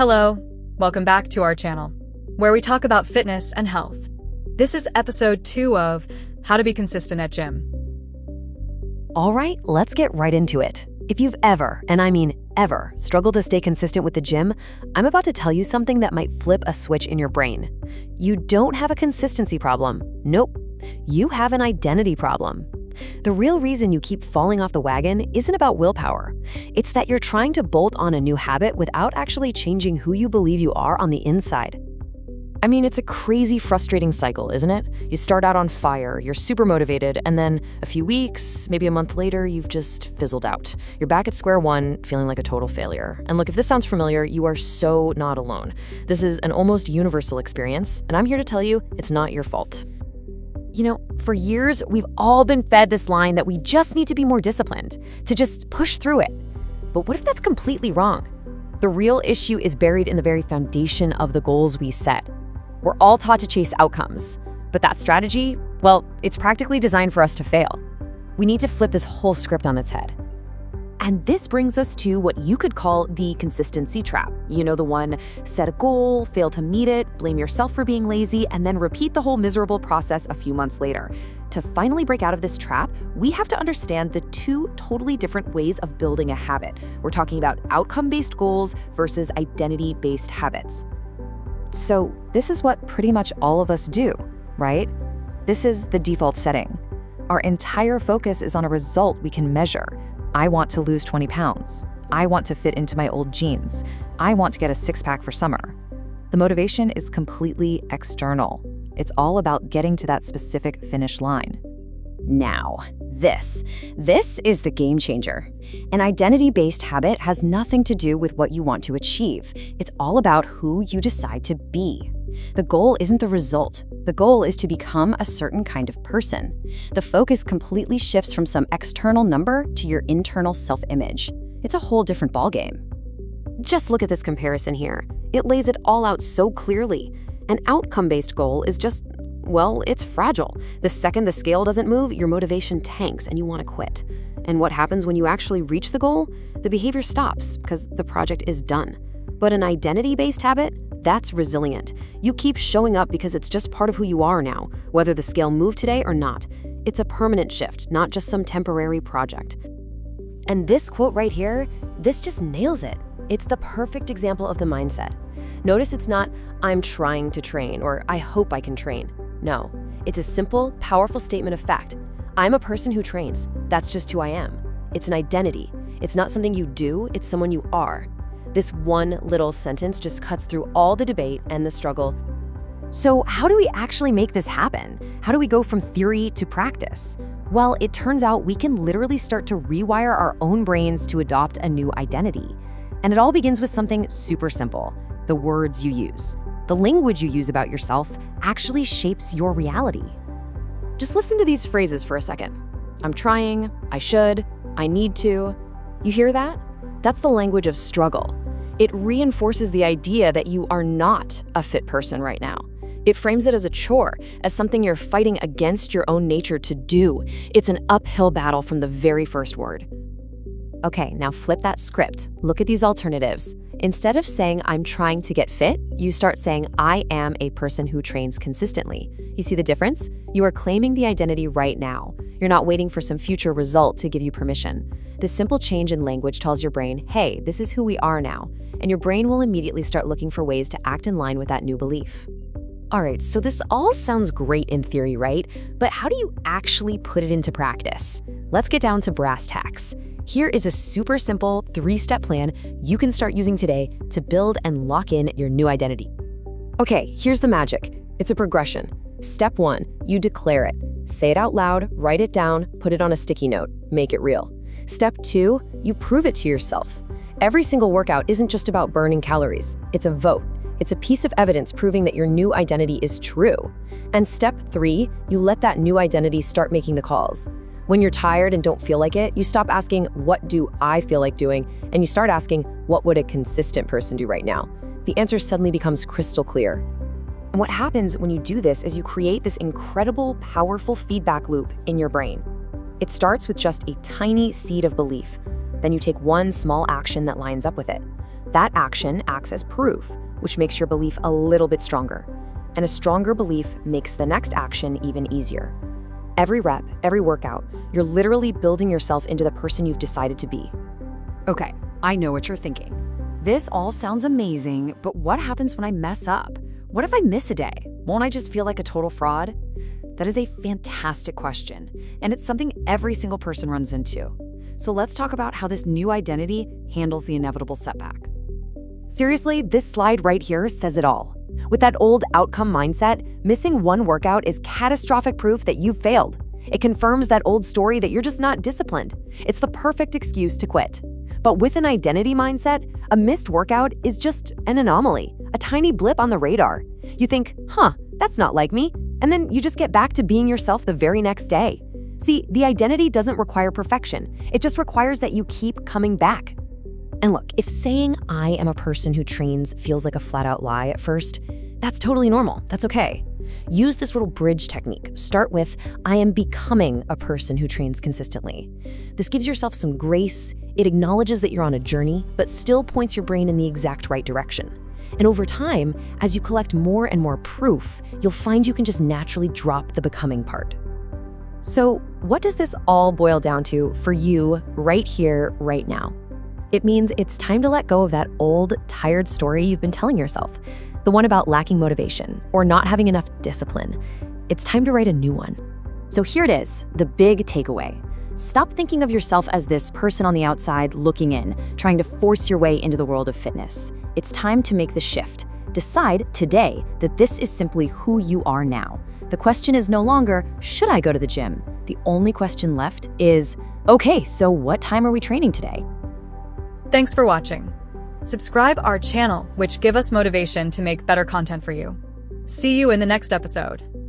Hello, welcome back to our channel, where we talk about fitness and health. This is episode 2 of How to Be Consistent at Gym. All right, let's get right into it. If you've ever, and I mean ever, struggled to stay consistent with the gym, I'm about to tell you something that might flip a switch in your brain. You don't have a consistency problem. Nope. You have an identity problem. The real reason you keep falling off the wagon isn't about willpower. It's that you're trying to bolt on a new habit without actually changing who you believe you are on the inside. I mean, it's a crazy, frustrating cycle, isn't it? You start out on fire, you're super motivated, and then a few weeks, maybe a month later, you've just fizzled out. You're back at square one, feeling like a total failure. And look, if this sounds familiar, you are so not alone. This is an almost universal experience, and I'm here to tell you it's not your fault. You know, for years, we've all been fed this line that we just need to be more disciplined, to just push through it. But what if that's completely wrong? The real issue is buried in the very foundation of the goals we set. We're all taught to chase outcomes, but that strategy, well, it's practically designed for us to fail. We need to flip this whole script on its head. And this brings us to what you could call the consistency trap. You know, the one, set a goal, fail to meet it, blame yourself for being lazy, and then repeat the whole miserable process a few months later. To finally break out of this trap, we have to understand the two totally different ways of building a habit. We're talking about outcome-based goals versus identity-based habits. So this is what pretty much all of us do, right? This is the default setting. Our entire focus is on a result we can measure. I want to lose 20 pounds. I want to fit into my old jeans. I want to get a six-pack for summer. The motivation is completely external. It's all about getting to that specific finish line. Now, this is the game changer. An identity-based habit has nothing to do with what you want to achieve. It's all about who you decide to be. The goal isn't the result. The goal is to become a certain kind of person. The focus completely shifts from some external number to your internal self-image. It's a whole different ballgame. Just look at this comparison here. It lays it all out so clearly. An outcome-based goal is just, well, it's fragile. The second the scale doesn't move, your motivation tanks and you want to quit. And what happens when you actually reach the goal? The behavior stops because the project is done. But an identity-based habit, that's resilient. You keep showing up because it's just part of who you are now, whether the scale moved today or not. It's a permanent shift, not just some temporary project. And this quote right here, this just nails it. It's the perfect example of the mindset. Notice it's not, I'm trying to train, or I hope I can train. No, it's a simple, powerful statement of fact. I'm a person who trains. That's just who I am. It's an identity. It's not something you do, it's someone you are. This one little sentence just cuts through all the debate and the struggle. So how do we actually make this happen? How do we go from theory to practice? Well, it turns out we can literally start to rewire our own brains to adopt a new identity. And it all begins with something super simple: the words you use. The language you use about yourself actually shapes your reality. Just listen to these phrases for a second. I'm trying, I should, I need to. You hear that? That's the language of struggle. It reinforces the idea that you are not a fit person right now. It frames it as a chore, as something you're fighting against your own nature to do. It's an uphill battle from the very first word. Okay, now flip that script. Look at these alternatives. Instead of saying, I'm trying to get fit, you start saying, I am a person who trains consistently. You see the difference? You are claiming the identity right now. You're not waiting for some future result to give you permission. This simple change in language tells your brain, hey, this is who we are now. And your brain will immediately start looking for ways to act in line with that new belief. All right, so this all sounds great in theory, right? But how do you actually put it into practice? Let's get down to brass tacks. Here is a super simple 3-step plan you can start using today to build and lock in your new identity. Okay, here's the magic. It's a progression. Step 1, you declare it. Say it out loud, write it down, put it on a sticky note, make it real. Step 2, you prove it to yourself. Every single workout isn't just about burning calories. It's a vote. It's a piece of evidence proving that your new identity is true. And step 3, you let that new identity start making the calls. When you're tired and don't feel like it, you stop asking, what do I feel like doing? And you start asking, what would a consistent person do right now? The answer suddenly becomes crystal clear. And what happens when you do this is you create this incredible, powerful feedback loop in your brain. It starts with just a tiny seed of belief. Then you take one small action that lines up with it. That action acts as proof, which makes your belief a little bit stronger. And a stronger belief makes the next action even easier. Every rep, every workout, you're literally building yourself into the person you've decided to be. Okay, I know what you're thinking. This all sounds amazing, but what happens when I mess up? What if I miss a day? Won't I just feel like a total fraud? That is a fantastic question, and it's something every single person runs into. So let's talk about how this new identity handles the inevitable setback. Seriously, this slide right here says it all. With that old outcome mindset, missing one workout is catastrophic proof that you've failed. It confirms that old story that you're just not disciplined. It's the perfect excuse to quit. But with an identity mindset, a missed workout is just an anomaly, a tiny blip on the radar. You think, that's not like me, and then you just get back to being yourself the very next day. See, the identity doesn't require perfection. It just requires that you keep coming back. And look, if saying I am a person who trains feels like a flat-out lie at first, that's totally normal. That's okay. Use this little bridge technique. Start with, I am becoming a person who trains consistently. This gives yourself some grace. It acknowledges that you're on a journey, but still points your brain in the exact right direction. And over time, as you collect more and more proof, you'll find you can just naturally drop the becoming part. So, what does this all boil down to for you right here, right now? It means it's time to let go of that old, tired story you've been telling yourself, the one about lacking motivation or not having enough discipline. It's time to write a new one. So here it is, the big takeaway. Stop thinking of yourself as this person on the outside looking in, trying to force your way into the world of fitness. It's time to make the shift. Decide today that this is simply who you are now. The question is no longer, should I go to the gym? The only question left is, okay, so what time are we training today? Thanks for watching. Subscribe our channel, which give us motivation to make better content for you. See you in the next episode.